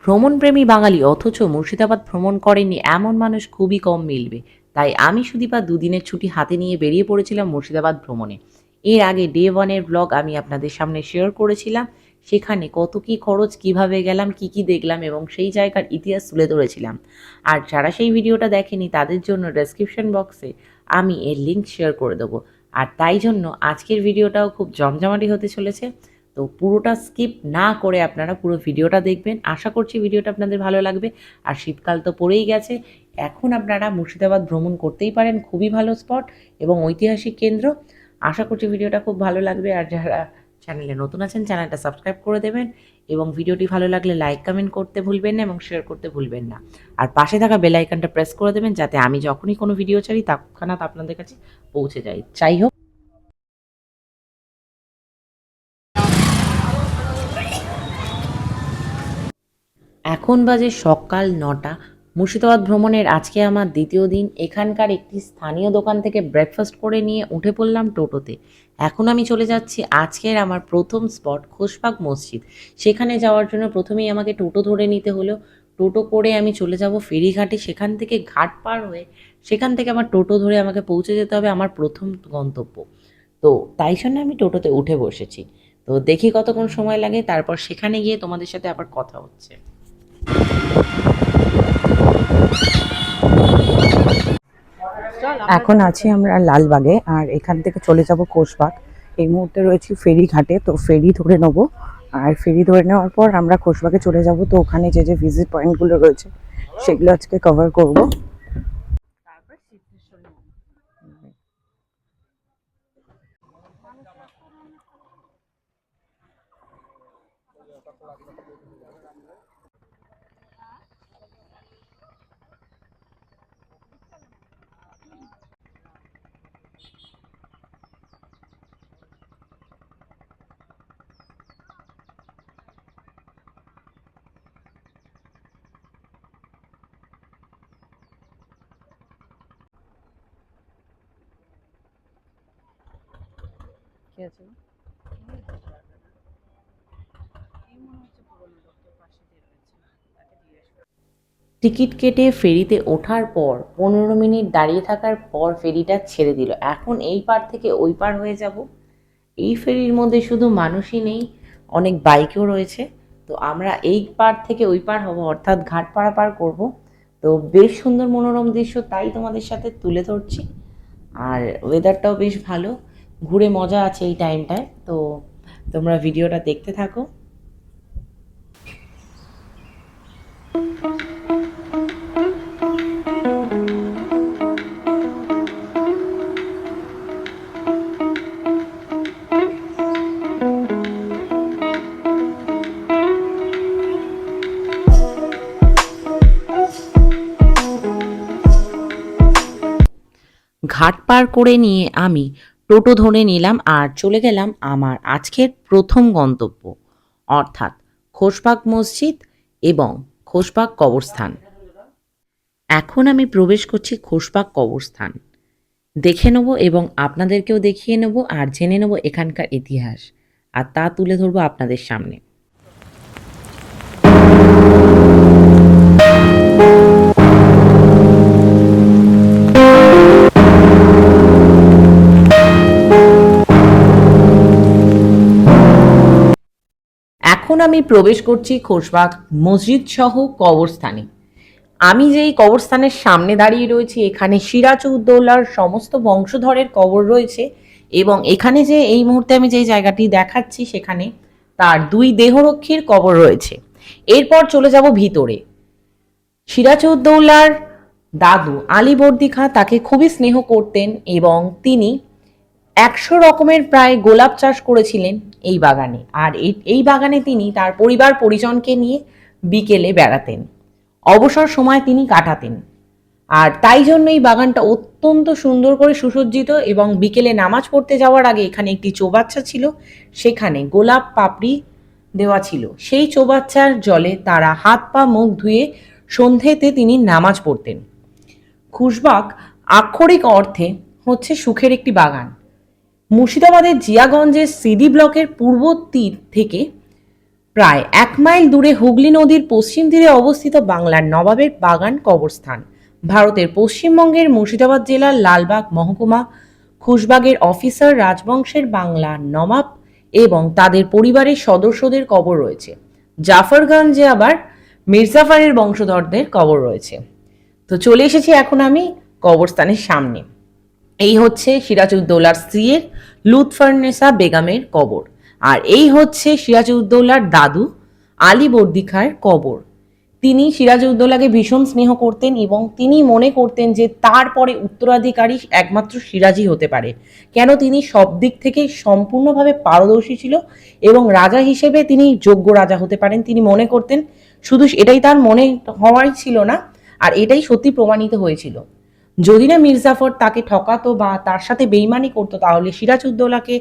ভ্রমণপ্রেমী বাঙালি অথচ মুর্শিদাবাদ ভ্রমণ করেননি এমন মানুষ খুবই কম মিলবে। তাই আমি সুদীপা দুদিনের ছুটি হাতে নিয়ে বেরিয়ে পড়েছিলাম মুর্শিদাবাদ ভ্রমণে। এর আগে ডে ওয়ানের ব্লগ আমি আপনাদের সামনে শেয়ার করেছিলাম। সেখানে কত কি খরচ, কিভাবে গেলাম, কি কি দেখলাম এবং সেই জায়গার ইতিহাস তুলে ধরেছিলাম। আর যারা সেই ভিডিওটা দেখেনি তাদের জন্য ডেসক্রিপশন বক্সে আমি এর লিঙ্ক শেয়ার করে দেবো। আর তাই জন্য আজকের ভিডিওটাও খুব জমজমাটি হতে চলেছে। তো পুরোটা স্কিপ না করে আপনারা পুরো ভিডিওটা দেখবেন। আশা করছি ভিডিওটা আপনাদের ভালো লাগবে। আর শীতকাল তো পড়েই গেছে, এখন আপনারা মুর্শিদাবাদ ভ্রমণ করতেই পারেন, খুবই ভালো স্পট এবং ঐতিহাসিক কেন্দ্র। আশা করছি ভিডিওটা খুব ভালো লাগবে। আর যারা চ্যানেলে নতুন আছেন চ্যানেলটা সাবস্ক্রাইব করে দেবেন এবং ভিডিওটি ভালো লাগলে লাইক কমেন্ট করতে ভুলবেন না এবং শেয়ার করতে ভুলবেন না। আর পাশে থাকা বেল আইকনটা প্রেস করে দেবেন যাতে আমি যখনই কোনো ভিডিও ছাড়ি তৎক্ষণাৎ আপনাদের কাছে পৌঁছে যায়। যাই হোক, এখন বাজে সকাল ৯টা। মুর্শিদাবাদ ভ্রমণের আজকে আমার দ্বিতীয় দিন। এখানকার একটি স্থানীয় দোকান থেকে ব্রেকফাস্ট করে নিয়ে উঠে পড়লাম টোটোতে। এখন আমি চলে যাচ্ছি আজকের আমার প্রথম স্পট খোশবাগ মসজিদ। সেখানে যাওয়ার জন্য প্রথমেই আমাকে টোটো ধরে নিতে হলো। টোটো করে আমি চলে যাব ফেরিঘাটে, সেখান থেকে ঘাট পার হয়ে সেখান থেকে আমার টোটো ধরে আমাকে পৌঁছে যেতে হবে আমার প্রথম গন্তব্য। তো তাই জন্য আমি টোটোতে উঠে বসেছি। তো দেখি কতক্ষণ সময় লাগে, তারপর সেখানে গিয়ে তোমাদের সাথে আবার কথা হচ্ছে। এখন আছি আমরা লালবাগে, আর এখান থেকে চলে যাব খোশবাগ। এই মুহূর্তে রয়েছি ফেরি ঘাটে, তো ফেরি ধরে নেব। আর ফেরি ধরে নেওয়ার পর আমরা খোশবাগে চলে যাব। তো ওখানে যে যে ভিজিট পয়েন্টগুলো রয়েছে সেগুলো আজকে কভার করব। টিকিট কেটে ফেরিতে ওঠার পর 15 মিনিট দাঁড়িয়ে থাকার পর ফেরিটা ছেড়ে দিল। এখন এই পার থেকে ওই পার হয়ে যাব। এই ফেরির মধ্যে শুধু মানুষই নেই, অনেক বাইকও রয়েছে। তো আমরা এই পার থেকে ওই পার হব, অর্থাৎ ঘাট পারাপার করব। তো বেশ সুন্দর মনোরম দৃশ্য, তাই তোমাদের সাথে তুলে ধরছি। আর ওয়েদারটাও বেশ ভালো, ঘুরে মজা আছে এই টাইমটায়। তো তোমরা ভিডিওটা দেখতে থাকো। ঘাট পার করে নিয়ে আমি টোটো ধরে নিলাম আর চলে গেলাম আমার আজকের প্রথম গন্তব্য, অর্থাৎ খোশবাগ মসজিদ এবং খোশবাগ কবরস্থান। এখন আমি প্রবেশ করছি খোশবাগ কবরস্থান। দেখে নেব এবং আপনাদেরকেও দেখিয়ে নেব আর জেনে নেব এখানকার ইতিহাস, আর তা তুলে ধরবো আপনাদের সামনে। এখন আমি প্রবেশ করছি খোশবাগ মসজিদ সহ কবরস্থানে। আমি যেই কবরস্থানের সামনে দাঁড়িয়ে রয়েছি, এখানে সিরাজউদ্দৌলার সমস্ত বংশধরের কবর রয়েছে এবং এখানে যে এই মুহূর্তে আমি যেই জায়গাটি দেখাচ্ছি সেখানে তার দুই দেহরক্ষীর কবর রয়েছে। এরপর চলে যাব ভিতরে। সিরাজউদ্দৌলার দাদু আলীবর্দী খাঁ তাকে খুবই স্নেহ করতেন এবং তিনি 100 রকমের প্রায় গোলাপ চাষ করেছিলেন এই বাগানে। আর এই বাগানে তিনি তার পরিবার পরিজনকে নিয়ে বিকেলে বেড়াতেন, অবসর সময় তিনি কাটাতেন। আর তাই জন্য এই বাগানটা অত্যন্ত সুন্দর করে সুসজ্জিত এবং বিকেলে নামাজ পড়তে যাওয়ার আগে এখানে একটি চৌবাচ্চা ছিল, সেখানে গোলাপ পাপড়ি দেওয়া ছিল। সেই চৌবাচ্চার জলে তারা হাত পা মুখ ধুয়ে সন্ধেতে তিনি নামাজ পড়তেন। খুশবাগ আক্ষরিক অর্থে হচ্ছে সুখের একটি বাগান। মুর্শিদাবাদের জিয়াগঞ্জের সিডি ব্লকের পূর্ব তীর থেকে প্রায় 1 মাইল দূরে হুগলি নদীর পশ্চিম তীরে অবস্থিত বাংলার নবাবের বাগান কবরস্থান ভারতের পশ্চিমবঙ্গের মুর্শিদাবাদ জেলার লালবাগ মহকুমা খুশবাগের অফিসার রাজবংশের বাংলা নবাব এবং তাদের পরিবারের সদস্যদের কবর রয়েছে। জাফরগঞ্জে আবার মির্জাফারের বংশধরদের কবর রয়েছে। তো চলে এসেছি এখন আমি কবরস্থানের সামনে। এই হচ্ছে সিরাজউদ্দৌলার স্ত্রীর লুৎফান্নেসা বেগমের কবর, আর এই হচ্ছে সিরাজউদ্দৌলার দাদু আলীবর্দী খাঁর কবর। তিনি সিরাজউদ্দৌলাকে ভীষণ স্নেহ করতেন এবং তিনি মনে করতেন যে তারপরে উত্তরাধিকারী একমাত্র সিরাজই হতে পারে। কেন, তিনি সব দিক থেকে সম্পূর্ণভাবে পারদর্শী ছিল এবং রাজা হিসেবে তিনি যোগ্য রাজা হতে পারেন তিনি মনে করতেন। শুধু এটাই তার মনে হওয়াই ছিল না, আর এটাই সত্যি প্রমাণিত হয়েছিল। যদি না মির্জাফর তাকে ঠকাতো বা তার সাথে বেইমানি করতো তাহলে সিরাজউদ্দৌলাকে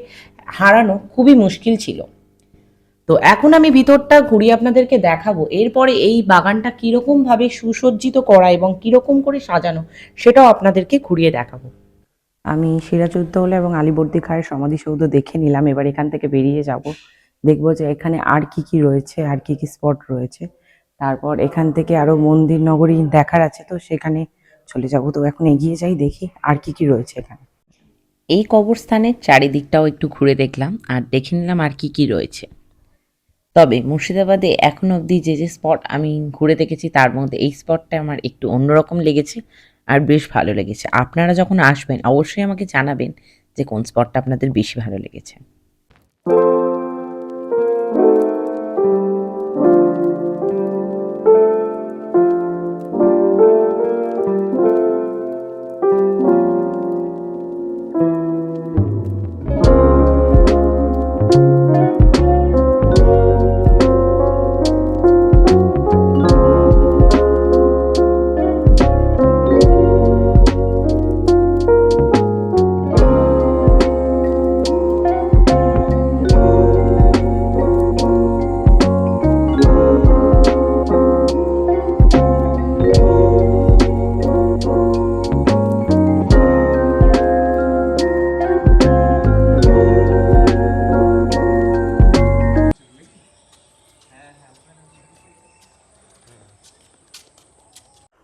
হারানো খুবই মুশকিল ছিল। তো এখন আমি ভিতরটা ঘুরিয়ে আপনাদেরকে দেখাবো, এরপরে এই বাগানটা কিরকম ভাবে সুসজ্জিত করা এবং কিরকম করে সাজানো সেটাও আপনাদেরকে ঘুরিয়ে দেখাবো। আমি সিরাজউদ্দৌলা এবং আলীবর্দী খাঁয়ের সমাধিসৌধ দেখে নিলাম। এবার এখান থেকে বেরিয়ে যাব, দেখবো যে এখানে আর কি কি রয়েছে, আর কি কি স্পট রয়েছে। তারপর এখান থেকে আরো মন্দির নগরী দেখার আছে, তো সেখানে চলে যাব। তো এখন এগিয়ে যাই, দেখি আর কি কি রয়েছে এখানে। এই কবরস্থানের চারিদিকটাও একটু ঘুরে দেখলাম আর দেখে নিলাম আর কি কি রয়েছে। তবে মুর্শিদাবাদে এখন অবধি যে যে স্পট আমি ঘুরে দেখেছি তার মধ্যে এই স্পটটা আমার একটু অন্যরকম লেগেছে আর বেশ ভালো লেগেছে। আপনারা যখন আসবেন অবশ্যই আমাকে জানাবেন যে কোন স্পটটা আপনাদের বেশি ভালো লেগেছে।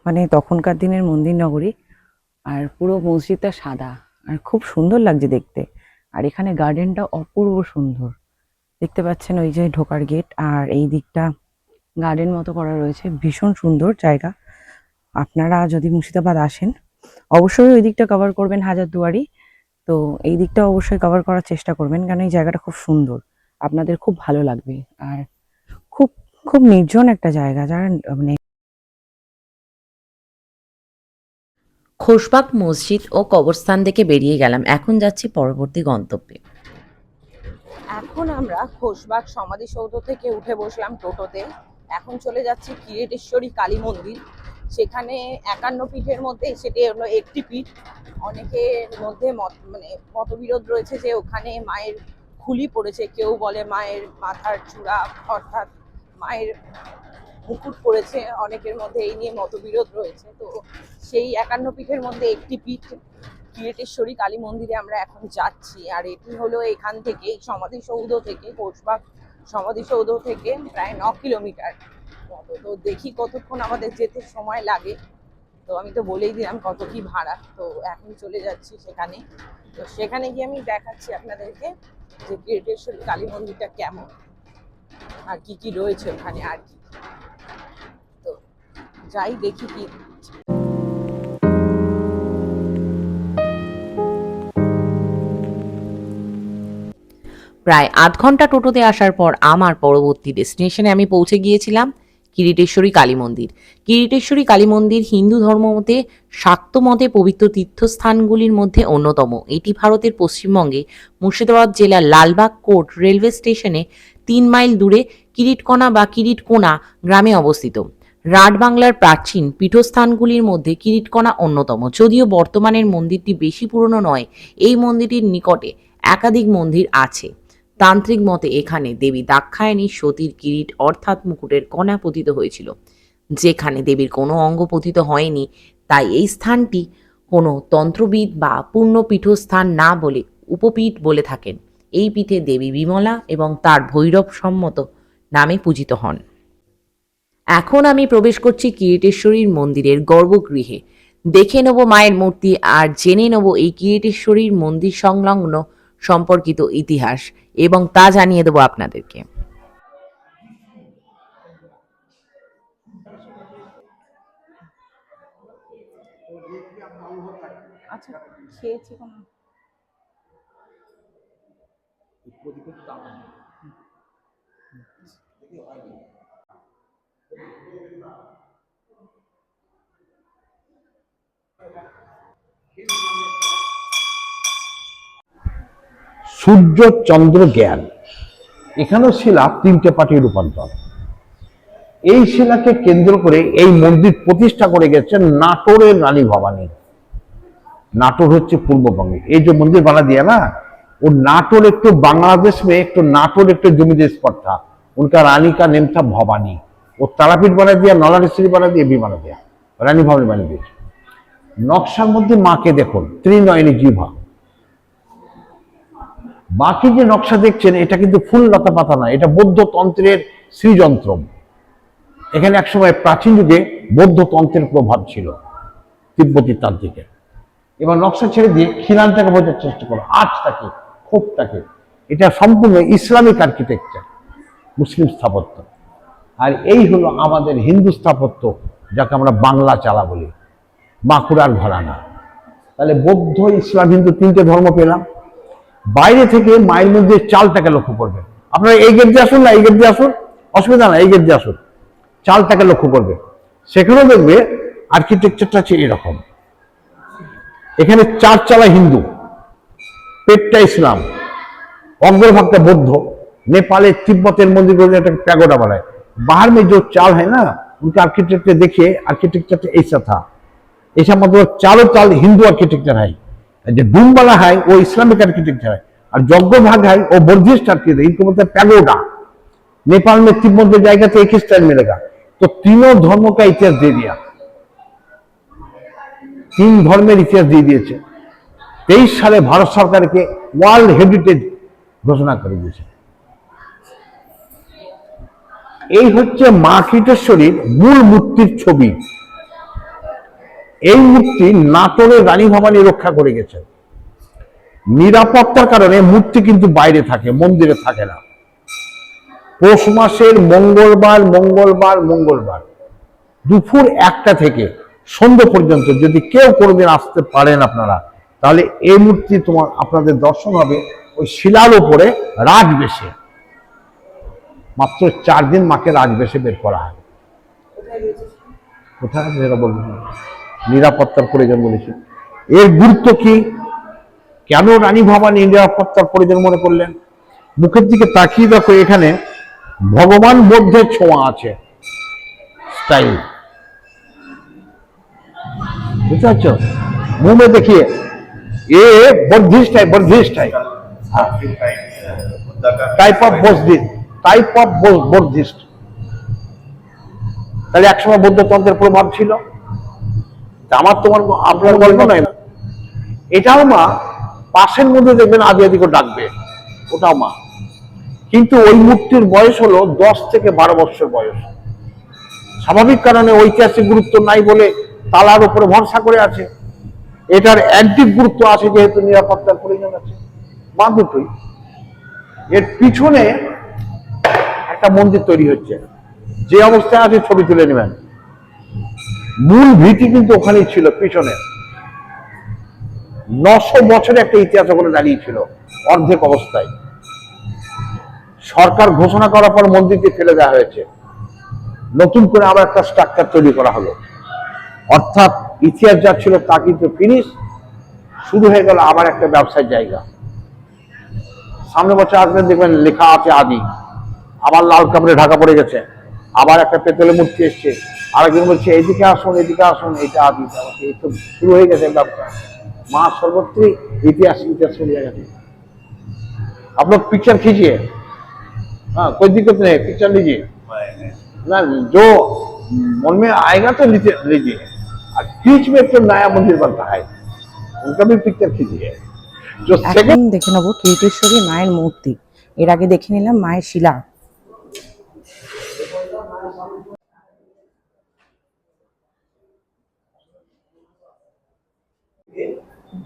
মানে তখনকার দিনের মন্দির নগরী, আর পুরো মসজিদটা সাদা আর খুব সুন্দর লাগছে দেখতে। আর এখানে গার্ডেনটা অপূর্ব সুন্দর, দেখতে পাচ্ছেন ওই যে ঢোকার গেট, আর এই দিকটা গার্ডেন মতো করা রয়েছে, ভীষণ সুন্দর জায়গা। আপনারা যদি মুর্শিদাবাদ আসেন অবশ্যই ওই দিকটা কভার করবেন, হাজারদুয়ারি। তো এই দিকটা অবশ্যই কভার করার চেষ্টা করবেন, কারণ এই জায়গাটা খুব সুন্দর, আপনাদের খুব ভালো লাগবে। আর খুব খুব নির্জন একটা জায়গা, যারা মানে খোশবাগ মসজিদ ও কবরস্থান থেকে বেরিয়ে গেলাম, এখন যাচ্ছি পরবর্তী গন্তব্যে। এখন আমরা খোশবাগ সমাধিসৌধ থেকে উঠে বসলাম টোটোতে। এখন চলে যাচ্ছি কিরিটেশ্বরী কালী মন্দির। সেখানে 51 পীঠের মধ্যে সেটি হলো একটি পীঠ। অনেকের মধ্যে মতবিরোধ রয়েছে যে ওখানে মায়ের খুলি পড়েছে, কেউ বলে মায়ের মাথার চূড়া অর্থাৎ মায়ের মুকুট পড়েছে, অনেকের মধ্যে এই নিয়ে মতবিরোধ রয়েছে। তো সেই 51 পীঠের মধ্যে একটি পীঠ কিরিটেশ্বরী কালী মন্দিরে আমরা এখন যাচ্ছি। আর এটি হলো এখান থেকে সমাধিসৌধ থেকে, খোশবাগ সমাধিসৌধ থেকে প্রায় 9 কিলোমিটার মতো। তো দেখি কতক্ষণ আমাদের যেতে সময় লাগে। তো আমি তো বলেই দিলাম কত কি ভাড়া। তো এখন চলে যাচ্ছি সেখানে। তো সেখানে গিয়ে আমি দেখাচ্ছি আপনাদেরকে যে কিরিটেশ্বরী কালী মন্দিরটা কেমন আর কি কি রয়েছে ওখানে আর কি। তো যাই দেখি কি। প্রায় 8 ঘন্টা টোটোতে আসার পর আমার পরবর্তী ডেস্টিনেশনে আমি পৌঁছে গিয়েছিলাম কিরিটেশ্বরী কালী মন্দির। কিরিটেশ্বরী কালী মন্দির হিন্দু ধর্মমতে শাক্ত মতে পবিত্র তীর্থস্থানগুলির মধ্যে অন্যতম। এটি ভারতের পশ্চিমবঙ্গে মুর্শিদাবাদ জেলার লালবাগ কোর্ট রেলওয়ে স্টেশনে 3 মাইল দূরে কিরিটকণা বা কিরিটকোনা গ্রামে অবস্থিত। রাঢ় বাংলার প্রাচীন পীঠস্থানগুলির মধ্যে কিরিটকণা অন্যতম। যদিও বর্তমানের মন্দিরটি বেশি পুরনো নয়, এই মন্দিরটির নিকটে একাধিক মন্দির আছে। তান্ত্রিক মতে এখানে দেবী দাক্ষায়ণী সতীর কিরিট অর্থাৎ মুকুটের কণা পতিত হয়েছিল। যেখানে দেবীর কোনো অঙ্গ পতিত হয়নি, তাই এই স্থানটি কোনো তন্ত্রবিদ বা পূর্ণ পীঠস্থান না বলে উপপীঠ বলে থাকেন। এই পীঠে দেবী বিমলা এবং তার ভৈরব সম্মত নামে পূজিত হন। এখন আমি প্রবেশ করছি কিরিটেশ্বরীর মন্দিরের গর্ভগৃহে। দেখে নেব মায়ের মূর্তি আর জেনে নেব এই কিরিটেশ্বরীর মন্দির সংলগ্ন সম্পর্কিত ইতিহাস, এবং তা জানিয়ে দেবো আপনাদেরকে। আচ্ছা, খেয়েছি কোনো সূর্য চন্দ্র জ্ঞান, এখানেও শিলা তিনটে পার্টি রূপান্তর। এই শিলাকে কেন্দ্র করে এই মন্দির প্রতিষ্ঠা করে গেছেন নাটোরের রানী ভবানী। नाटोर হচ্ছে পূর্ববঙ্গে। এই যে मंदिर बना दिया ना, वो नाटोर एक तो बांग्लादेश में एक तो नाटोर एक तो जमींदार स्पॉट था। उनका रानी का नेम था भवानी। वो तारापीठ बना दिया, नलारीश्वरी बना दिया, भी बना दिया, रानी भवानी बना दिया। नक्शार मध्य माँ के देखो त्रिनयनी जिह्वा। बाकी जो नक्शा देखছেন এটা কিন্তু ফুল লতা পাতা না, এটা বৌদ্ধ তন্ত্রের শ্রীযন্ত্র। এখানে একসময় প্রাচীন যুগে বৌদ্ধ তন্ত্রের প্রভাব ছিল তিব্বতী তান্ত্রিকের। এবার নকশা ছেড়ে দিয়ে খিলানটাকে বোঝার চেষ্টা করো, আজটাকে খোপটাকে। এটা সম্পূর্ণ ইসলামিক আর্কিটেকচার, মুসলিম স্থাপত্য। আর এই হলো আমাদের হিন্দু স্থাপত্য, যাকে আমরা বাংলা চালা বলি, বাঁকুড়ার ঘরানা। তাহলে বৌদ্ধ ইসলাম হিন্দু তিনটে ধর্ম পেলাম। বাইরে থেকে মায়ের মধ্যে চালটাকে লক্ষ্য করবে। আপনারা এই গেট দিয়ে আসুন না, এই গেট দিয়ে আসুন, অসুবিধা না, এই গেট দিয়ে আসুন। চালটাকে লক্ষ্য করবে, সেখানেও দেখবে আর্কিটেকচারটা হচ্ছে এরকম। এখানে চার চালা হিন্দু, পেটটা ইসলাম, অগ্রভাগটা বৌদ্ধ। नेपाल तिब्बतेर मंदिर एक पैगोडा बनाए। बाहर में जो चाल है ना, उनका आर्किटेक्चर देखिए, आर्किटेक्चर ऐसा था। ऐसा मतलब चारों चाल हिंदू आर्किटेक्चर है, जो डूम वाला है वो इस्लामिक आर्किटेक्चर है, और यज्ञ भाग है वो बुद्धिस्ट आर्किटेक्चर, इनको मतलब पैगोडा। नेपाल में तिब्बत में जाएगा तो एक ही स्टाइल मिलेगा। तो तीनों धर्मों का इतिहास दे दिया, तीन धर्मेर इतिहास दे दिए। 23 साले भारत सरकार के वर्ल्ड हेरिटेज घोषणा कर दिए। এই হচ্ছে মা কীটেশ্বরীর মূল মূর্তির ছবি। এই মূর্তি নাটোরের রানী ভবানী রক্ষা করে গেছেন। নিরাপত্তার কারণে মূর্তি কিন্তু বাইরে থাকে, মন্দিরে থাকে না। পৌষ মাসের মঙ্গলবার মঙ্গলবার মঙ্গলবার দুপুর 1টা থেকে সন্ধ্যা পর্যন্ত যদি কেউ কোনোদিন আসতে পারেন আপনারা, তাহলে এই মূর্তি আপনাদের দর্শন হবে ওই শিলার উপরে রাজবেশে। মাত্র 4 দিন মাকে রাজবেশে বের করা হয়। কোথায় যেটা বলবো, নিরাপত্তার প্রয়োজন বলেছি। এর গুরুত্ব কি, কেন রানী ভবানী নিরাপত্তার প্রয়োজন মনে করলেন? মুখের দিকে তাকিয়ে দেখো, এখানে ভগবান বুদ্ধের ছোঁয়া আছে, স্টাইল বুঝতে পারছো? मुंह में देखिए ये बुद्धिस्ट है, बुद्धिस्ट है, type of Buddhist, type of Buddhist. তাহলে একসময় বৌদ্ধতন্ত্রের প্রভাব ছিল। আমার তোমার আপনার গল্প নয়, এটাও মা। পাশের মধ্যে দেখবেন আদি আদি করে ডাকবে, ওটাও মা। কিন্তু ওই মূর্তির বয়স হলো 10 থেকে 12 বছর বয়স। স্বাভাবিক কারণে ঐতিহাসিক গুরুত্ব নাই বলে তালার উপরে ভরসা করে আছে। এটার অ্যান্টিক গুরুত্ব আছে যেহেতু নিরাপত্তার প্রয়োজন আছে। মা দুটোই। এর পিছনে একটা মন্দির তৈরি হচ্ছে, যে অবস্থায় আছে ছবি তুলে নেবেন। মূল ভিটি কিন্তু ওখানেই ছিল, পিছনে 900 বছরের একটা ইতিহাস ওখানে দাঁড়িয়েছিল অর্ধেক অবস্থায়। সরকার ঘোষণা করার পর মন্দিরটি ফেলে দেওয়া হয়েছে, নতুন করে আবার একটা স্ট্রাকচার তৈরি করা হলো। অর্থাৎ ইতিহাস যা ছিল তা কিন্তু ফিনিশ, শুরু হয়ে গেল আবার একটা ব্যবসার জায়গা। সামনে বছর আসবেন, দেখবেন লেখা আছে আদি, আবার লাল কাপড়ে ঢাকা পড়ে গেছে, আবার একটা পেতলের মূর্তি এসছে, আরেকজন বলছে এদিকে আসুন এদিকে আসুন, এটা আদি। এই তো শুরু হয়ে গেছে ব্যবসা। মা सर्वत्री इतिहास इतिहास चलिए गए। आप लोग पिक्चर खींचिए, हाँ कोई दिक्कत नहीं, पिक्चर लीजिए ना, जो मन में आएगा तो लीजिए। और बीच में एक नया मंदिर बनता है, उनका भी पिक्चर खींचिए। जो এখন দেখে নেবো কিরিটেশ্বরী মায়ের মূর্তি। এর আগে দেখে নিলাম মায়ের শিলা।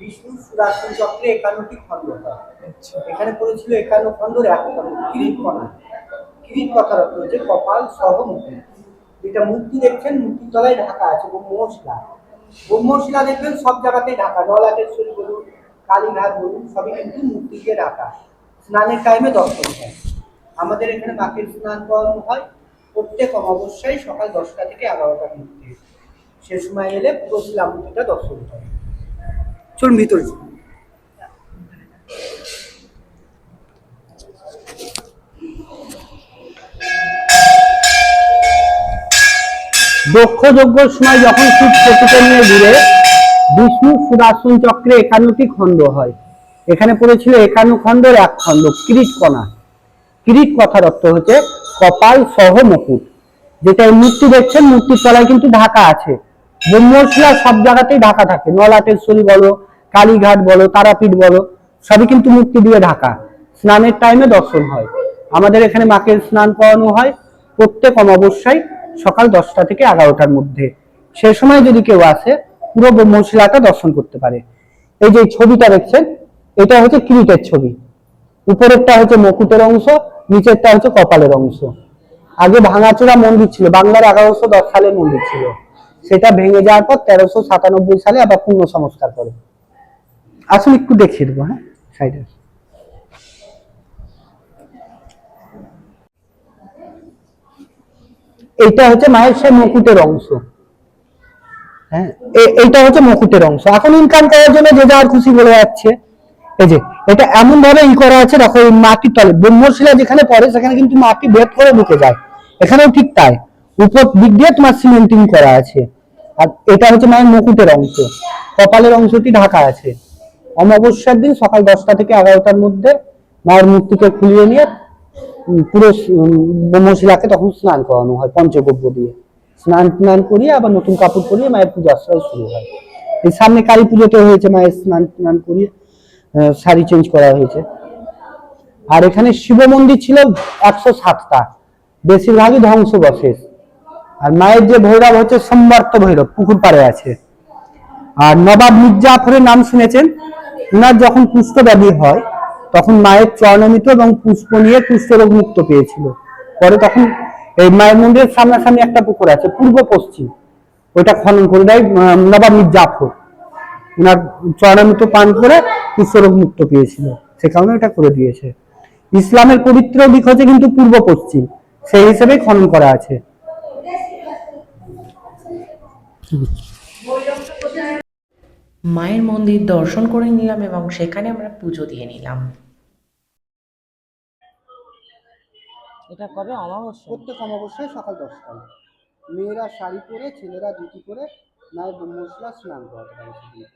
বিষ্ণু সুদর্শন চক্রে 51টি খণ্ড হয়। এখানে পড়েছিল 51 খণ্ডর এক খণ্ড কিরিট কণা। কিরিট কথার অর্থ হচ্ছে কপাল সহ মুক্তি। যেটা মূর্তি দেখছেন মূর্তির তলায় ঢাকা আছে ব্রহ্মশিলা। ব্রহ্মশিলা দেখবেন সব জায়গাতেই ঢাকা, নলাটেশ্বরী বলুন, কালীঘাট বলুন, সবই কিন্তু মূর্তি দিয়ে ঢাকা। স্নানের টাইমে দর্শন হয়। আমাদের এখানে মাকে স্নান করানো হয় প্রত্যেক অমাবস্যায় সকাল 10টা থেকে 11টার মধ্যে। সে সময় এলে পুরো শিলা মূর্তিটা দর্শন হয়। চলুন ভিতরে। দক্ষ যজ্ঞের সময় যখন শিব সতীকে নিয়ে ঘুরে বিষ্ণু সুদর্শন চক্রে 51টি খণ্ড হয়। এখানে পড়েছিল 51 খণ্ডের এক খণ্ড কিরিট কণা। কিরিট কথার অর্থ হচ্ছে কপাল সহ মুকুট। যেটা এই মূর্তি দেখছেন মূর্তির তলায় কিন্তু ঢাকা আছে। ব্রহ্মশিলা সব জায়গাতেই ঢাকা থাকে, নলাটেশ্বরী বলো, কালীঘাট বলো, তারাপীঠ বলো, সবই কিন্তু মূর্তি দিয়ে ঢাকা। স্নানের টাইমে দর্শন হয়। আমাদের এখানে মাকে স্নান করানো হয় প্রত্যেক অমাবস্যায় সকাল 10টা থেকে 11টার মধ্যে। সে সময় যদি কেউ আসে পুরো ব্রহ্মশিলাটা দর্শন করতে পারে। এই যে ছবিটা দেখছেন এটা হচ্ছে কিরিটের ছবি। উপরেরটা হচ্ছে মুকুটের অংশ, নিচেরটা হচ্ছে কপালের অংশ। আগে ভাঙাচোরা মন্দির ছিল, বাংলার 1110 সালের মন্দির ছিল। সেটা ভেঙে যাওয়ার পর 1397 সালে আবার পূর্ণ সংস্কার করে। আসলে একটু দেখিয়ে দেবো, হ্যাঁ সাইডে। এইটা হচ্ছে মায়ের সেই মুকুটের অংশ। হ্যাঁ, এইটা হচ্ছে মুকুটের অংশ। এখন ইনকাম করার জন্য যে যার খুশি বলে যাচ্ছে। এই যে এটা এমন ভাবে করা আছে, দেখো এই মাটির তলে ব্রহ্মশিলা যেখানে পড়ে সেখানে কিন্তু মাটি ভেদ করে ঢুকে যায়। এখানেও ঠিক তাই, উপর দিক দিয়ে তোমার সিমেন্টিং করা আছে। আর এটা হচ্ছে মায়ের মুকুটের অংশ, কপালের অংশটি ঢাকা আছে। অমাবস্যার দিন সকাল 10টা থেকে 11টার মধ্যে মায়ের মূর্তিকে খুলিয়ে নিয়ে পুরো ব্রহ্মশিলাকে তখন স্নান করানো হয় পঞ্চগব্য দিয়ে। স্নান করিয়ে আবার নতুন কাপড় পরিয়ে মায়ের পূজা শুরু হয়। এই সামনে কালী পুজোতে হয়েছে মায়ের স্নান করিয়ে শাড়ি চেঞ্জ করা হয়েছে। আর এখানে শিব মন্দির ছিল 107টা, বেশিরভাগই ধ্বংসবশেষ। আর মায়ের যে ভৈরব হচ্ছে সম্বর্ত ভৈরব, পুকুর পাড়ে আছে। আর নবাব মির্জাফরের নাম শুনেছেন, উনার যখন কুষ্ঠব্যাধি হয় তখন মায়ের চরণামৃত এবং পুষ্প নিয়ে কুষ্ঠরোগ মুক্ত পেয়েছিল। পরে তখন এই মায়ের মন্দিরের সামনাসামনি একটা পুকুর আছে পূর্ব পশ্চিম, ওইটা খনন করে দেয় নবাব মির্জাফর। উনার চরণামৃত পান করে কুষ্ঠরোগ মুক্ত পেয়েছিল, সে কারণে এটা করে দিয়েছে। ইসলামের পবিত্র দিক হচ্ছে কিন্তু পূর্ব পশ্চিম, সেই হিসেবে খনন করা আছে। মায়ের মন্দির দর্শন করে নিলাম এবং সেখানে আমরা পুজো দিয়ে নিলাম। এটা কবে? অমাবস্যা? প্রত্যেক অমাবস্যায় সকাল 10টায় মেয়েরা শাড়ি পরে, ছেলেরা ধুতি পরে মায়ের ব্রহ্মশিলা স্নান করাতে পারে সেদিন।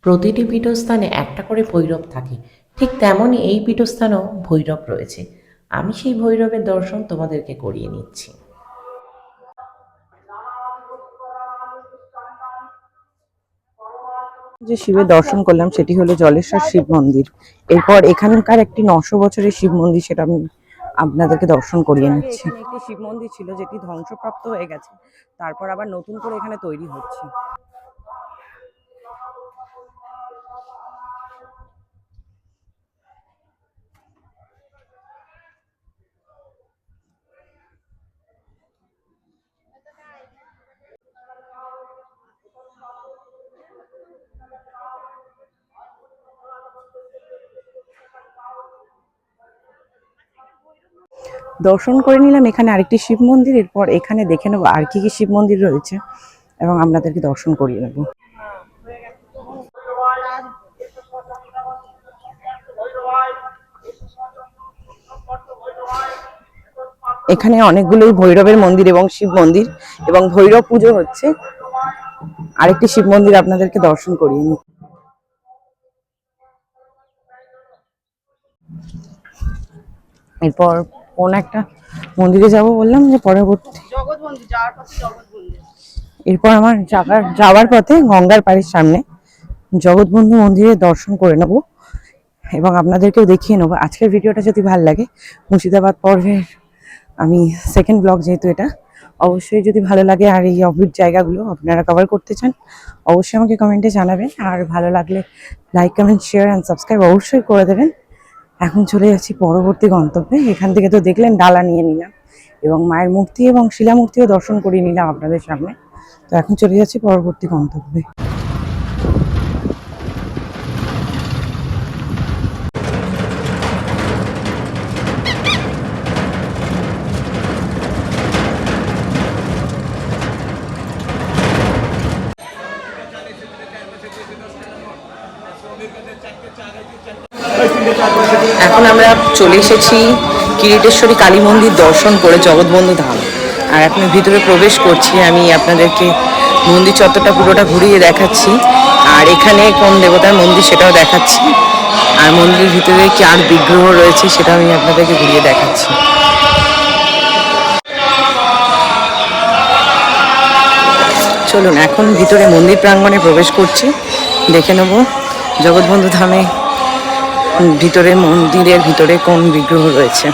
প্রতিটি পীঠস্থানে একটা করে ভৈরব থাকে, ঠিক তেমনই এই পীঠস্থানেও ভৈরব রয়েছে। আমি সেই ভৈরবের দর্শন তোমাদেরকে করিয়ে নিচ্ছি। যে শিবের দর্শন করলাম সেটি হলো জলেশ্বর শিব মন্দির। এরপর এখানকার একটি 900 বছরের শিব মন্দির, সেটা আমি আপনাদেরকে দর্শন করিয়ে নিচ্ছি। এখানে একটি শিব মন্দির ছিল যেটি ধ্বংসপ্রাপ্ত হয়ে গেছে, তারপর আবার নতুন করে এখানে তৈরি হচ্ছে। দর্শন করে নিলাম এখানে আরেকটি শিব মন্দির। এরপর এখানে দেখে নেবো আর কি কি শিব মন্দির রয়েছে এবং আপনাদেরকে দর্শন করিয়ে নেব। এখানে অনেকগুলোই ভৈরবের মন্দির এবং শিব মন্দির এবং ভৈরব পুজো হচ্ছে। আরেকটি শিব মন্দির আপনাদেরকে দর্শন করিয়ে নিই। এরপর কোন একটা মন্দিরে যাব বললাম যে পরবর্তী এরপর আমার যাওয়ার পথে গঙ্গার পাড়ের সামনে জগৎবন্ধু মন্দিরে দর্শন করে নেব এবং আপনাদেরকেও দেখিয়ে নেবো। আজকের ভিডিওটা যদি ভালো লাগে, মুর্শিদাবাদ পর্বের আমি সেকেন্ড ব্লগ যেহেতু এটা, অবশ্যই যদি ভালো লাগে আর এই অভিজ্ঞ জায়গাগুলো আপনারা কভার করতে চান অবশ্যই আমাকে কমেন্টে জানাবেন। আর ভালো লাগলে like comment share and subscribe অবশ্যই করে দেবেন। এখন চলে যাচ্ছি পরবর্তী গন্তব্যে। এখান থেকে তো দেখলেন ডালা নিয়ে নিলাম এবং মায়ের মূর্তি এবং শিলা মূর্তিও দর্শন করিয়ে নিলাম আপনাদের সামনে। তো এখন চলে যাচ্ছি পরবর্তী গন্তব্যে। এখন আমরা চলে এসেছি কিরিটেশ্বরী কালী মন্দির দর্শন করে জগৎবন্ধু ধাম। আর এখন ভিতরে প্রবেশ করছি। আমি আপনাদেরকে মন্দির চত্বরটা পুরোটা ঘুরিয়ে দেখাচ্ছি আর এখানে কোন দেবতার মন্দির সেটাও দেখাচ্ছি। আর মন্দিরের ভিতরে কি আর বিগ্রহ রয়েছে সেটা আমি আপনাদেরকে ঘুরিয়ে দেখাচ্ছি। চলুন এখন ভিতরে মন্দির প্রাঙ্গণে প্রবেশ করছি, দেখে নেব জগৎবন্ধু ধামে ভিতরে মন্দিরের ভিতরে কোন বিগ্রহ রয়েছে।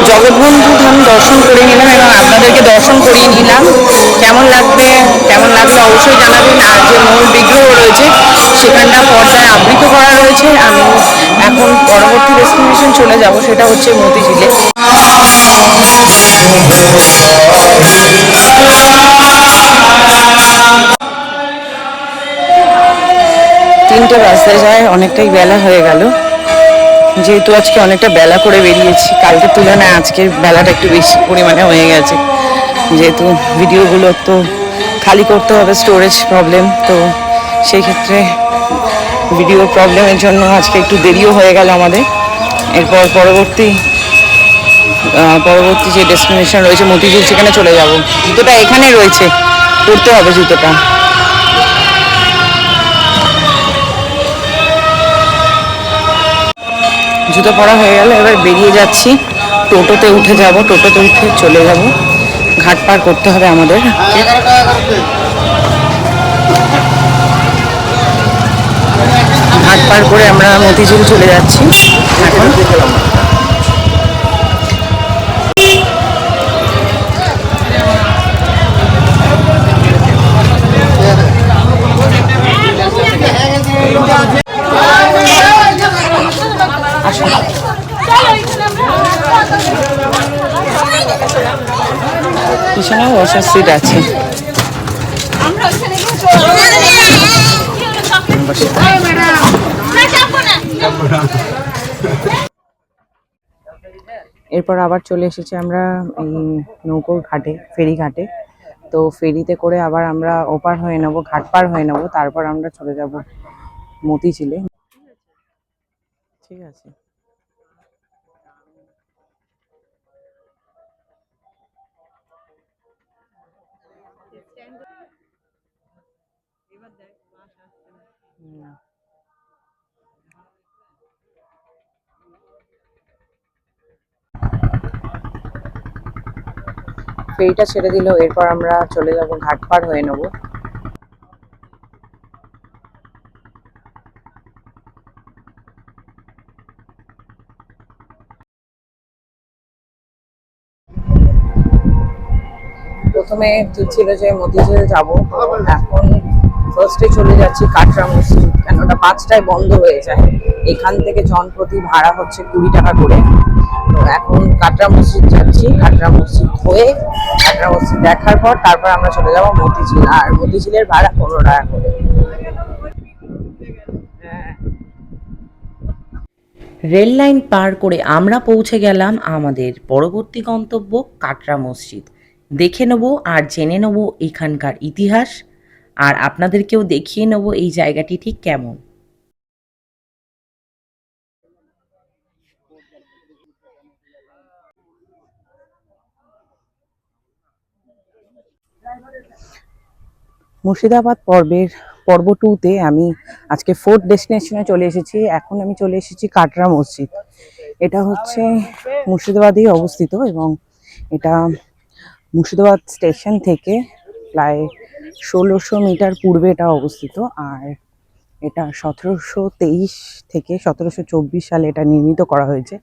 জগৎবন্ধু ধাম দর্শন করে নিলাম এবং আপনাদেরকে দর্শন করিয়ে নিলাম। কেমন লাগলো অবশ্যই জানাবেন। আর যে মূল বিগ্রহ রয়েছে সেখানটা পর্দায় আবৃত করা রয়েছে। আমি এখন পরবর্তী ডেস্টিনেশন চলে যাব, সেটা হচ্ছে মতিঝিলে। তিনটে বাজতে যায়, অনেকটাই বেলা হয়ে গেল। যেহেতু আজকে অনেকটা বেলা করে বেরিয়েছি, কালকের তুলনায় আজকের বেলাটা একটু বেশি পরিমাণে হয়ে গেছে। যেহেতু ভিডিওগুলো তো খালি করতে হবে, স্টোরেজ প্রবলেম, তো সেই ক্ষেত্রে ভিডিও প্রবলেমের জন্য আজকে একটু দেরিও হয়ে গেল আমাদের। এরপর পরবর্তী যে ডেস্টিনেশন রয়েছে মতিঝিল, সেখানে চলে যাব। জুতোটা এখানে রয়েছে, পরতে হবে জুতোটা। জুতো পরা হয়ে গেল, এবার বেরিয়ে যাচ্ছি। টোটোতে উঠে যাব, টোটোতে উঠে চলে যাব। ঘাট পার করতে হবে আমাদের। ঘাট পার করে আমরা মতিঝিল চলে যাচ্ছি এখন। পিছনেও বসার সিট আছে। এরপর আবার চলে এসেছি আমরা এই নৌকোর ঘাটে, ফেরি ঘাটে। তো ফেরিতে করে আবার আমরা ওপার হয়ে নেবো, ঘাট পার হয়ে নেবো, তারপর আমরা চলে যাব মতিঝিলে। ঠিক আছে। ফেরিটা ছেড়ে দিল, এরপর আমরা চলে যাব, ঘাট পার হয়ে নেব। প্রথমে ঠিক ছিল যে মতিঝিলে যাব, তো এখন ফার্স্টে চলে যাচ্ছি কাটরা মসজিদ, কেন ওটা 5টায় বন্ধ হয়ে যায়। এখান থেকে জনপ্রতি ভাড়া হচ্ছে 20 টাকা করে। তো এখন কাটরা মসজিদ যাচ্ছি, কাটরা মসজিদ হয়ে কাটরা মসজিদ দেখার পর তারপর আমরা চলে যাবো মতিঝিল, আর মতিঝিলের ভাড়া 15 টাকা করে। রেল লাইন পার করে আমরা পৌঁছে গেলাম আমাদের পরবর্তী গন্তব্য কাটরা মসজিদ। দেখে নেব আর জেনে নেব এখানকার ইতিহাস, আর আপনাদেরকেও দেখিয়ে নেব এই জায়গাটি ঠিক কেমন। মুর্শিদাবাদ পর্ব 2-তে আমি আজকে 4th ডেস্টিনেশনে চলে এসেছি। এখন আমি চলে এসেছি কাটরা মসজিদ। এটা হচ্ছে মুর্শিদাবাদেই অবস্থিত এবং এটা মুর্শিদাবাদ স্টেশন থেকে প্রায় 1600 মিটার পূর্বে এটা অবস্থিত। আর এটা 1723 থেকে 1724 সালে এটা নির্মিত করা হয়েছে।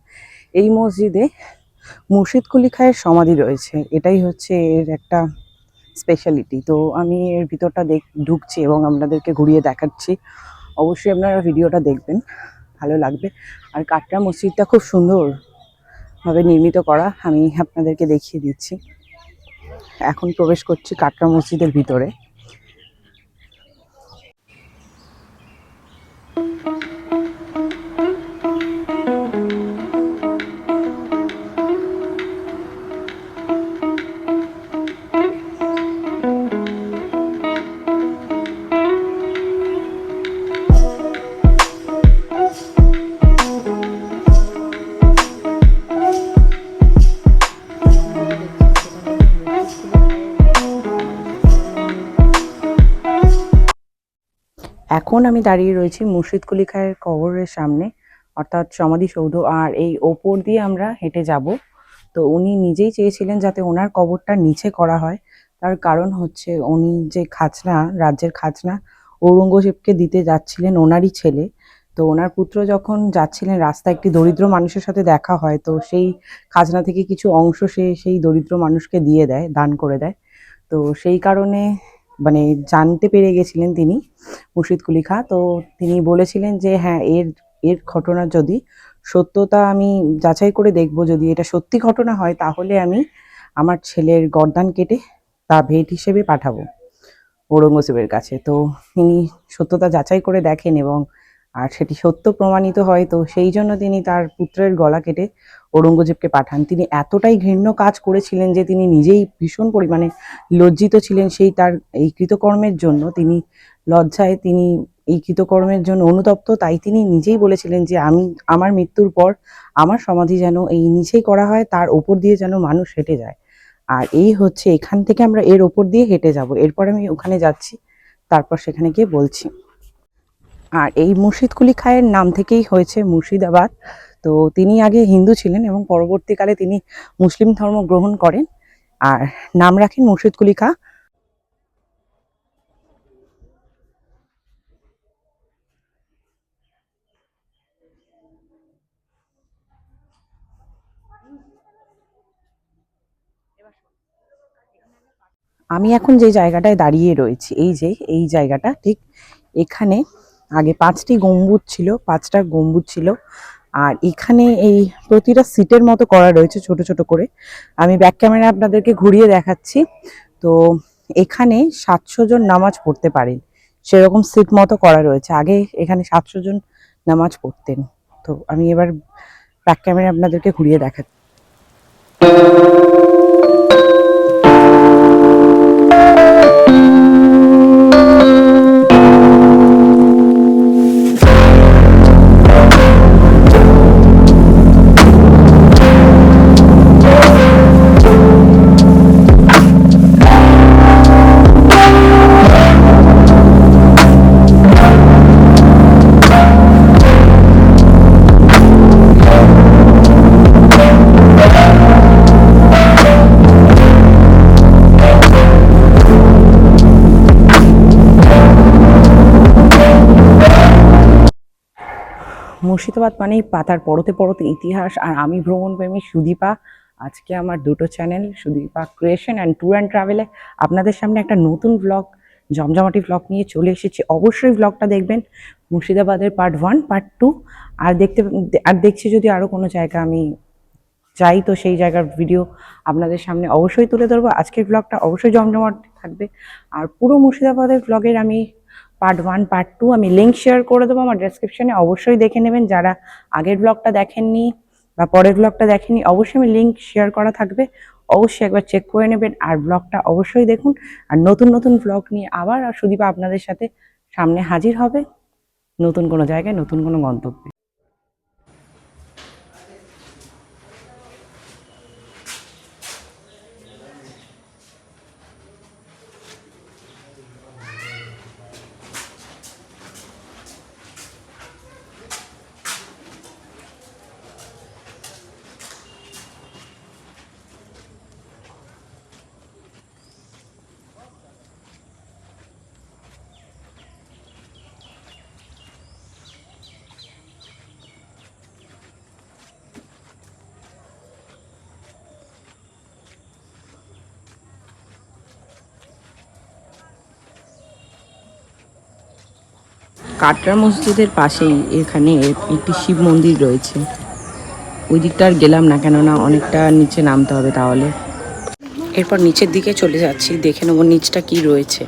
এই মসজিদে মুর্শিদ কুলি খায়ের সমাধি রয়েছে, এটাই হচ্ছে এর একটা স্পেশালিটি। তো আমি এর ভিতরটা ঢুকছি এবং আপনাদেরকে ঘুরিয়ে দেখাচ্ছি। অবশ্যই আপনারা ভিডিওটা দেখবেন, ভালো লাগবে। আর কাটরা মসজিদটা খুব সুন্দরভাবে নির্মিত করা, আমি আপনাদেরকে দেখিয়ে দিচ্ছি। এখন প্রবেশ করছি কাটরা মসজিদের ভিতরে। এখন আমি দাঁড়িয়ে রয়েছি মুর্শিদ কুলি খায়ের কবরের সামনে, অর্থাৎ সমাধিসৌধ। আর এই ওপর দিয়ে আমরা হেঁটে যাব। তো উনি নিজেই চেয়েছিলেন যাতে ওনার কবরটা নিচে করা হয়, তার কারণ হচ্ছে উনি যে খাজনা, রাজ্যের খাজনা ঔরঙ্গজেবকে দিতে যাচ্ছিলেন ওনারই ছেলে। তো ওনার পুত্র যখন যাচ্ছিলেন রাস্তায় একটি দরিদ্র মানুষের সাথে দেখা হয়, তো সেই খাজনা থেকে কিছু অংশ সে সেই দরিদ্র মানুষকে দিয়ে দেয়, দান করে দেয়। তো সেই কারণে মানে জানতে পেরে গেছিলেন তিনি, মুর্শিদ কুলি খাঁ। তো তিনি বলেছিলেন যে হ্যাঁ, এর এর ঘটনার যদি সত্যতা আমি যাচাই করে দেখব, যদি এটা সত্যি ঘটনা হয় তাহলে আমি আমার ছেলের গর্দান কেটে তা ভেট হিসেবে পাঠাবো ঔরঙ্গজেবের কাছে। তো তিনি সত্যতা যাচাই করে দেখেন এবং আর সেটি সত্য প্রমাণিত হয়। তো সেই জন্য তিনি তার পুত্রের গলা কেটে ঔরঙ্গজেবকে পাঠান। তিনি এতটাই ঘৃণ্য কাজ করেছিলেন যে তিনি নিজেই ভীষণ পরিমাণে লজ্জিত ছিলেন সেই তার এই কৃতকর্মের জন্য। তিনি লজ্জায় তিনি এই কৃতকর্মের জন্য অনুতপ্ত, তাই তিনি নিজেই বলেছিলেন যে আমার মৃত্যুর পর আমার সমাধি যেন এই নিচেই করা হয়, তার ওপর দিয়ে যেন মানুষ হেঁটে যায়। আর এই হচ্ছে, এখান থেকে আমরা এর ওপর দিয়ে হেঁটে যাব। এরপর আমি ওখানে যাচ্ছি, তারপর সেখানে গিয়ে বলছি। আর এই মুর্শিদ কুলি খায়ের নাম থেকেই হয়েছে মুর্শিদাবাদ। তো তিনি আগে হিন্দু ছিলেন এবং পরবর্তীকালে তিনি মুসলিম ধর্ম গ্রহণ করেন আর নাম রাখেন মুর্শিদ কুলি খাঁ। আমি এখন যে জায়গাটায় দাঁড়িয়ে রয়েছি, এই জায়গাটা ঠিক এখানে আগে 5টি গম্বুজ ছিল, 5টা গম্বুজ ছিল। আর এখানে এই প্রতিটা সিটের মতো করা রয়েছে ছোট ছোট করে। আমি ব্যাক ক্যামেরা আপনাদেরকে ঘুরিয়ে দেখাচ্ছি। তো এখানে 700 জন নামাজ পড়তে পারেন, সেরকম সিট মতো করা রয়েছে। আগে এখানে 700 জন নামাজ পড়তেন। তো আমি এবার ব্যাক ক্যামেরা আপনাদেরকে ঘুরিয়ে দেখাচ্ছি। মুর্শিদাবাদ মানেই পাতার পরতে পরতে ইতিহাস। আর আমি ভ্রমণপ্রেমী সুদীপা, আজকে আমার দুটো channel Sudipa creation and tour and ট্রাভেলে আপনাদের সামনে একটা নতুন ব্লগ, জমজমাটি ব্লগ নিয়ে চলে এসেছি। অবশ্যই ব্লগটা দেখবেন, মুর্শিদাবাদের পার্ট 1 পার্ট 2। আর দেখছি যদি আরও কোনো জায়গা আমি যাই তো সেই জায়গার ভিডিও আপনাদের সামনে অবশ্যই তুলে ধরবো। আজকের ব্লগটা অবশ্যই জমজমাট থাকবে। আর পুরো মুর্শিদাবাদের ব্লগের আমি পার্ট 1 পার্ট 2 আমি লিঙ্ক শেয়ার করে দেবো আমার ডেসক্রিপশনে, অবশ্যই দেখে নেবেন। যারা আগের ব্লগটা দেখেননি বা পরের ব্লগটা দেখেননি, অবশ্যই আমি লিঙ্ক শেয়ার করা থাকবে, অবশ্যই একবার চেক করে নেবেন। আর ব্লগটা অবশ্যই দেখুন। আর নতুন নতুন ব্লগ নিয়ে আবার সুদীপা আপনাদের সাথে সামনে হাজির হবে, নতুন কোনো জায়গায়, নতুন কোনো গন্তব্যে। কাটরা মসজিদের পাশেই এখানে একটি শিব মন্দির রয়েছে। ওই দিকটা আর গেলাম না, কেননা অনেকটা নিচে নামতে হবে তাহলে। এরপর নিচের দিকে চলে যাচ্ছি, দেখে নেবো নিচটা কি রয়েছে।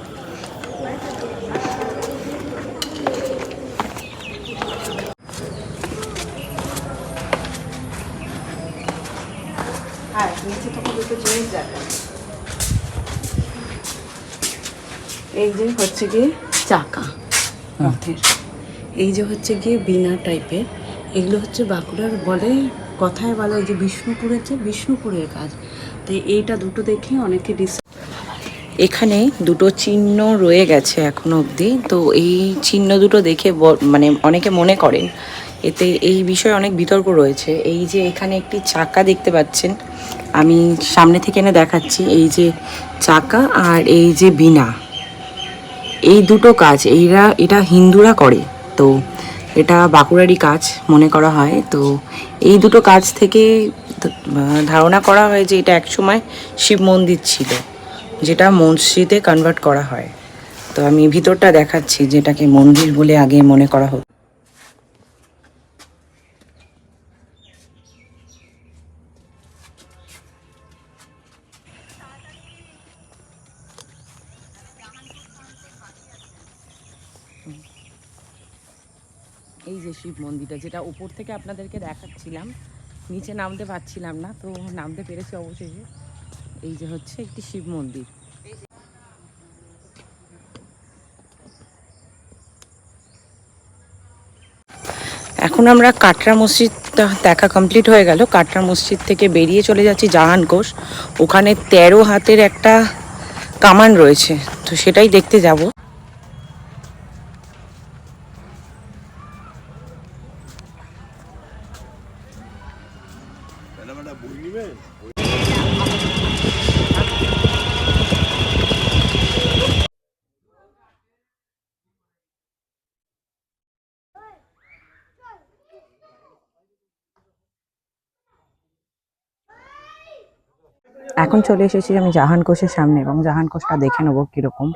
এই যে হচ্ছে গিয়ে চাকা রথের, এই যে হচ্ছে গিয়ে বিনা টাইপের, এগুলো হচ্ছে বাঁকুড়ার বলে, কথায় বলে যে বিষ্ণুপুরের কাজ। তো এইটা দুটো দেখে অনেকে এখানে দুটো চিহ্ন রয়ে গেছে এখনো অবধি। তো এই চিহ্ন দুটো দেখে মানে অনেকে মনে করেন, এতে এই বিষয়ে অনেক বিতর্ক রয়েছে। এই যে এখানে একটি চাকা দেখতে পাচ্ছেন, আমি সামনে থেকে এনে দেখাচ্ছি। এই যে চাকা আর এই যে বিনা, এই দুটো কাজ এটা হিন্দুরা করে, তো এটা বাঁকুড়ারই কাজ মনে করা হয়। তো এই দুটো কাজ থেকে ধারণা করা হয় যে এটা একসময় শিব মন্দির ছিল, যেটা মসজিদে কনভার্ট করা হয়। তো আমি ভিতরটা দেখাচ্ছি, যেটাকে মন্দির বলে আগে মনে করা হতো। এই যে শিব মন্দিরটা, যেটা উপর থেকে আপনাদেরকে দেখাচ্ছিলাম, নিচে নামতে পারছিলাম না, তো নামতে পেরেছি অবশেষে। এই যে হচ্ছে একটি শিব মন্দির। এখন আমরা কাটরা মসজিদ দেখা কমপ্লিট হয়ে গেল। কাটরা মসজিদ থেকে বেরিয়ে চলে যাচ্ছি জাহান কোষ। ওখানে 13 হাতের একটা কামান রয়েছে, তো সেটাই দেখতে যাব। এখন চলে এসেছি আমি জাহান কোষের সামনে, এবং জাহান কোষটা দেখে নেবো কিরকম।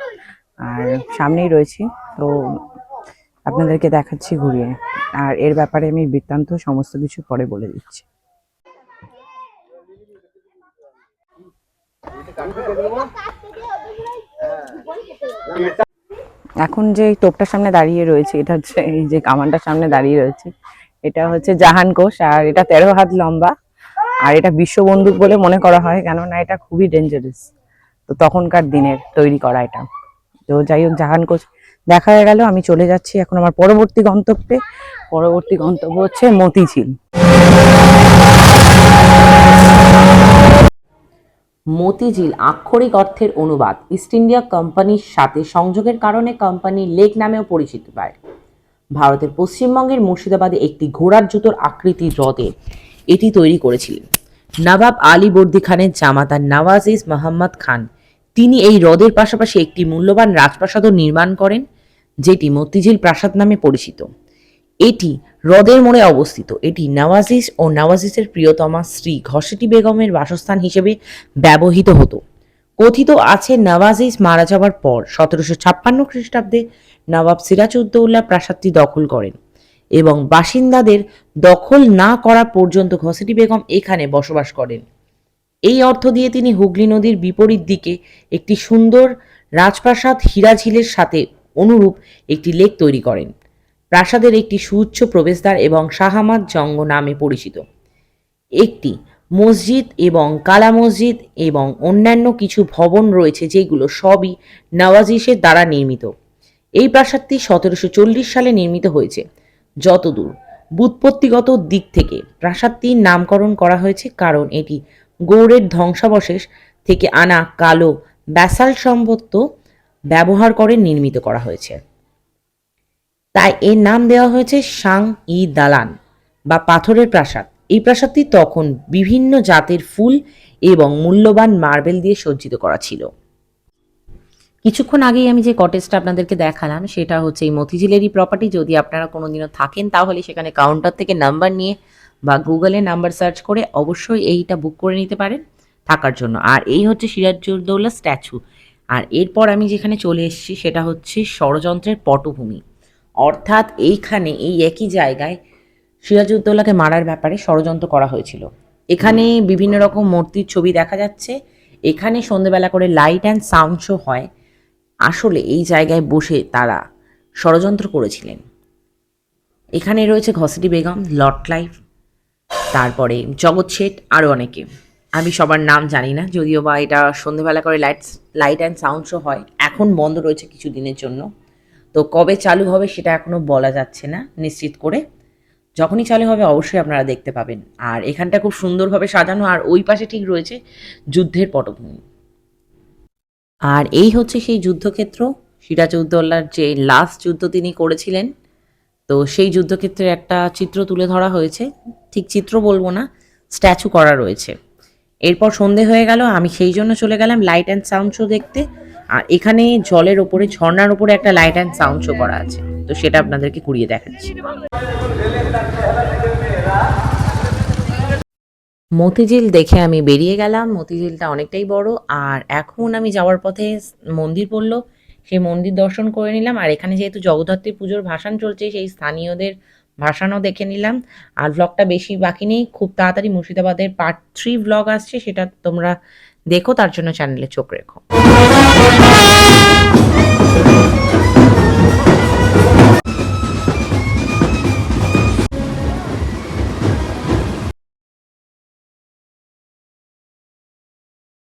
আর সামনেই রয়েছি, তো আপনাদেরকে দেখাচ্ছি ঘুরিয়ে। আর এর ব্যাপারে আমি বৃত্তান্ত সমস্ত কিছু পরে বলে দিচ্ছি। এখন যে টোপটার সামনে দাঁড়িয়ে রয়েছে, এটা হচ্ছে এই যে কামানটার সামনে দাঁড়িয়ে রয়েছে, এটা হচ্ছে জাহান কোষ। আর এটা 13 হাত লম্বা, আর এটা বিশ্ব বন্দুক বলে মনে করা হয়, কেননা এটা খুবই ডেঞ্জারাস। তো তখনকার দিনের তৈরি করা এটা। তো যাই হোক, জাহান কোষ দেখা হয়ে গেল। আমি চলে যাচ্ছি এখন আমার পরবর্তী গন্তব্যে। পরবর্তী গন্তব্য হচ্ছে মতিঝিল। মতিঝিল আক্ষরিক অর্থের অনুবাদ ইস্ট ইন্ডিয়া কোম্পানির সাথে সংযোগের কারণে কোম্পানি লেক নামেও পরিচিত পায়। ভারতের পশ্চিমবঙ্গের মুর্শিদাবাদে একটি ঘোড়ার জুতোর আকৃতির হ্রদে এটি তৈরি করেছিলেন নবাব আলী বর্দী খানের জামাতা নওয়াজিজ মোহাম্মদ খান। তিনি এই হ্রদের পাশাপাশি একটি মূল্যবান রাজপ্রাসাদও নির্মাণ করেন, যেটি মতিঝিল প্রাসাদ নামে পরিচিত। এটি হ্রদের মোড়ে অবস্থিত এটি নওয়াজিশ ও নওয়াজিশের প্রিয়তমা স্ত্রী ঘসেটি বেগমের বাসস্থান হিসেবে ব্যবহৃত হতো। কথিত আছে নওয়াজিশ মারা যাওয়ার পর 1756 খ্রিস্টাব্দে নবাব সিরাজউদ্দৌলা প্রাসাদটি দখল করেন এবং বাসিন্দাদের দখল না করা পর্যন্ত ঘসেটি বেগম এখানে বসবাস করেন। এই অর্থ দিয়ে তিনি হুগলি নদীর বিপরীত দিকে একটি সুন্দর রাজপ্রাসাদ হীরাঝিলের সাথে অনুরূপ একটি লেক তৈরি করেন। প্রাসাদের একটি সুউচ্চ প্রবেশদ্বার এবং শাহামাদ জঙ্গ নামে পরিচিত একটি মসজিদ এবং কালা মসজিদ এবং অন্যান্য কিছু ভবন রয়েছে, যেগুলো সবই নওয়াজিশের দ্বারা নির্মিত। এই প্রাসাদটি 1740 সালে নির্মিত হয়েছে। যতদূর ব্যুৎপত্তিগত দিক থেকে প্রাসাদটির নামকরণ করা হয়েছে কারণ এটি গৌড়ের ধ্বংসাবশেষ থেকে আনা কালো ব্যাসাল্ট সম্পত্ত ব্যবহার করে নির্মিত করা হয়েছে, তাই এর নাম দেওয়া হয়েছে সাং-ই দালান বা পাথরের প্রাসাদ। এই প্রাসাদটি তখন বিভিন্ন জাতের ফুল এবং মূল্যবান মার্বেল দিয়ে সজ্জিত করা ছিল। কিছুক্ষণ আগেই আমি যে কটেজটা আপনাদেরকে দেখালাম সেটা হচ্ছে এই মতিঝিলেরই প্রপার্টি। যদি আপনারা কোনোদিনও থাকেন তাহলে সেখানে কাউন্টার থেকে নাম্বার নিয়ে বা গুগলে নাম্বার সার্চ করে অবশ্যই এইটা বুক করে নিতে পারেন থাকার জন্য। আর এই হচ্ছে সিরাজউদ্দৌলা স্ট্যাচু। আর এরপর আমি যেখানে চলে এসেছি সেটা হচ্ছে ষড়যন্ত্রের পটভূমি, অর্থাৎ এইখানে এই একই জায়গায় সিরাজউদ্দৌলাকে মারার ব্যাপারে ষড়যন্ত্র করা হয়েছিল। এখানে বিভিন্ন রকম মূর্তির ছবি দেখা যাচ্ছে। এখানে সন্ধেবেলা করে লাইট অ্যান্ড সাউন্ড শো হয়। আসলে এই জায়গায় বসে তারা ষড়যন্ত্র করেছিলেন। এখানে রয়েছে ঘসেটি বেগম, লর্ড ক্লাইভ, তারপরে জগৎ শেঠ, আরও অনেকে। আমি সবার নাম জানি না, যদিও বা এটা সন্ধেবেলা করে লাইট অ্যান্ড সাউন্ড শো হয়। এখন বন্ধ রয়েছে কিছু দিনের জন্য, তো কবে চালু হবে সেটা এখনও বলা যাচ্ছে না নিশ্চিত করে। যখনই চালু হবে অবশ্যই আপনারা দেখতে পাবেন। আর এখানটা খুব সুন্দরভাবে সাজানো, আর ওই পাশে ঠিক রয়েছে যুদ্ধের পটভূমি। আর এই হচ্ছে সেই যুদ্ধক্ষেত্র, সিরাজউদ্দৌলার যে লাস্ট যুদ্ধ তিনি করেছিলেন, তো সেই যুদ্ধক্ষেত্রের একটা চিত্র তুলে ধরা হয়েছে। ঠিক চিত্র বলবো না, স্ট্যাচু করা রয়েছে। এরপর সন্ধে হয়ে গেল, আমি সেই জন্য চলে গেলাম লাইট অ্যান্ড সাউন্ড শো দেখতে। আর এখানে জলের ওপরে, ঝর্ণার ওপরে একটা লাইট অ্যান্ড সাউন্ড শো করা আছে, তো সেটা আপনাদেরকে ঘুরিয়ে দেখাচ্ছি। মতিঝিল দেখে আমি বেরিয়ে গেলাম। মতিঝিলটা অনেকটাই বড়। আর এখন আমি যাওয়ার পথে মন্দির পড়লো, সেই মন্দির দর্শন করে নিলাম। আর এখানে যেহেতু জগদ্ধাত্রী পুজোর ভাসান চলছে, সেই স্থানীয়দের ভাসানও দেখে নিলাম। আর ব্লগটা বেশি বাকি নেই, খুব তাড়াতাড়ি মুর্শিদাবাদের পার্ট 3 ব্লগ আসছে, সেটা তোমরা দেখো, তার জন্য চ্যানেলে চোখ রেখো।